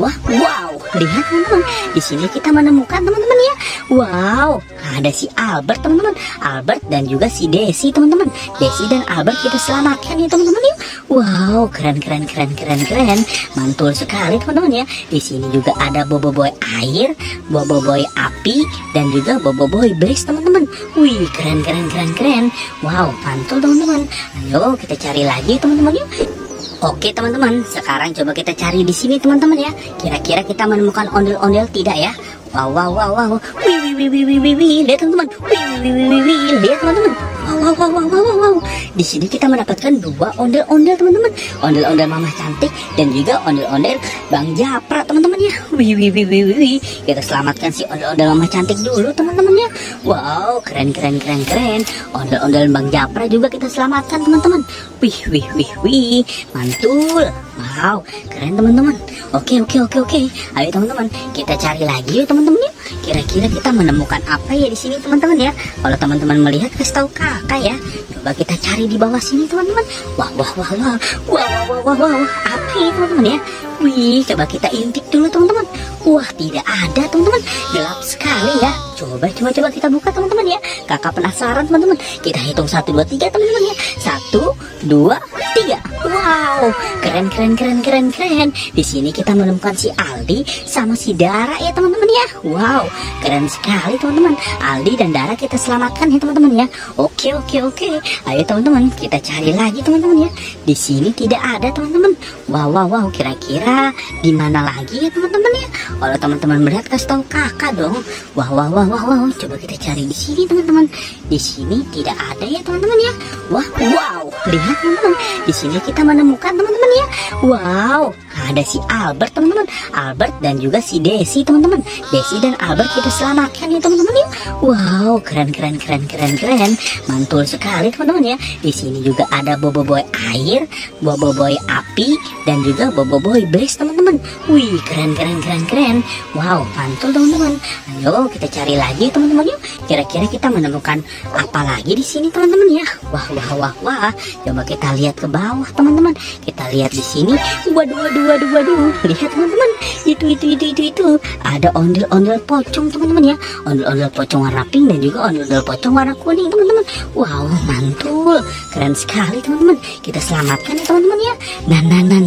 Wah, wow, lihat teman-teman, di sini kita menemukan teman-teman ya. Wow, ada si Albert teman-teman, Albert dan juga si Desi teman-teman. Desi dan Albert kita selamatkan ya teman-teman ya. Wow, keren, mantul sekali teman-teman ya. Di sini juga ada Boboiboy air, Boboiboy api, dan juga Boboiboy blaze teman-teman. Wih, keren. Wow, mantul teman-teman. Ayo kita cari lagi teman-teman yuk. Oke teman-teman, sekarang coba kita cari di sini teman-teman ya. Kira-kira kita menemukan ondel-ondel tidak ya? Wow. Wih, lihat teman-teman. Wih, lihat teman-teman. Wow. Di sini kita mendapatkan dua ondel-ondel teman-teman. Ondel-ondel Mama Cantik dan juga ondel-ondel Bang Japra teman-teman ya. Wih. Kita selamatkan si ondel-ondel Mama Cantik dulu teman-teman ya. Wow, keren. Ondel-ondel Bang Japra juga kita selamatkan teman-teman. Wih, mantul. Wow, keren teman-teman. Oke. Ayo teman-teman, kita cari lagi yuk teman-teman yuk. Kira-kira kita menemukan apa ya di sini teman-teman ya? Kalau teman-teman melihat kasih tahu kakak ya. Coba kita cari di bawah sini teman-teman. Wow. Apa ya teman-teman ya? Wih, coba kita intip dulu teman-teman. Wah, tidak ada teman-teman. Gelap sekali ya. Coba kita buka teman-teman ya. Kakak penasaran teman-teman. Kita hitung 1, 2, 3 teman-teman ya. 1, 2, 3. Wow, keren. Di sini kita menemukan si Aldi sama si Dara ya teman-teman ya. Wow, keren sekali teman-teman. Aldi dan Dara kita selamatkan ya teman-teman ya. Oke. Ayo teman-teman, kita cari lagi teman-teman ya. Di sini tidak ada teman-teman. Wow, kira-kira di mana lagi ya teman-teman ya? Kalau teman-teman melihat kasih tahu kakak dong. Wow. Coba kita cari di sini teman-teman. Di sini tidak ada ya teman-teman ya. Wow, lihat teman-teman. Di sini kita menemukan teman-teman ya. Wow, ada si Albert teman-teman, Albert dan juga si Desi teman-teman. Desi dan Albert kita selamatkan ya teman-teman ya. Wow, keren. Mantul sekali teman-teman ya. Di sini juga ada Boboiboy air, Boboiboy api, dan juga Boboiboy blaze teman-teman. Wih, keren. Wow, mantul teman-teman. Ayo kita cari lagi teman-teman yuk. Kira-kira kita menemukan apa lagi di sini teman-teman ya? Wah. Coba kita lihat ke bawah teman-teman. Kita lihat di sini. Waduh. Lihat teman-teman. Itu. Ada ondel-ondel pocong teman-teman ya. Ondel-ondel pocong warna pink dan juga ondel-ondel pocong warna kuning teman-teman. Wow, mantul. Keren sekali teman-teman. Kita selamatkan ya teman-teman ya.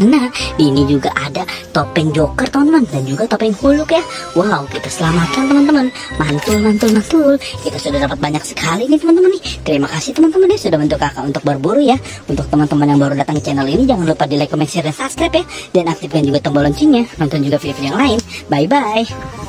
Nah. Di ini juga ada topeng Joker teman-teman dan juga topeng Huluk ya. Wow, kita selamatkan teman-teman. Mantul. Kita sudah dapat banyak sekali nih teman-teman nih. Terima kasih teman-teman ya sudah bantu kakak untuk berburu ya. Untuk teman-teman yang baru datang ke channel ini, jangan lupa di like, comment, share, dan subscribe ya. Dan aktifkan juga tombol loncengnya. Nonton juga video-video yang lain. Bye-bye.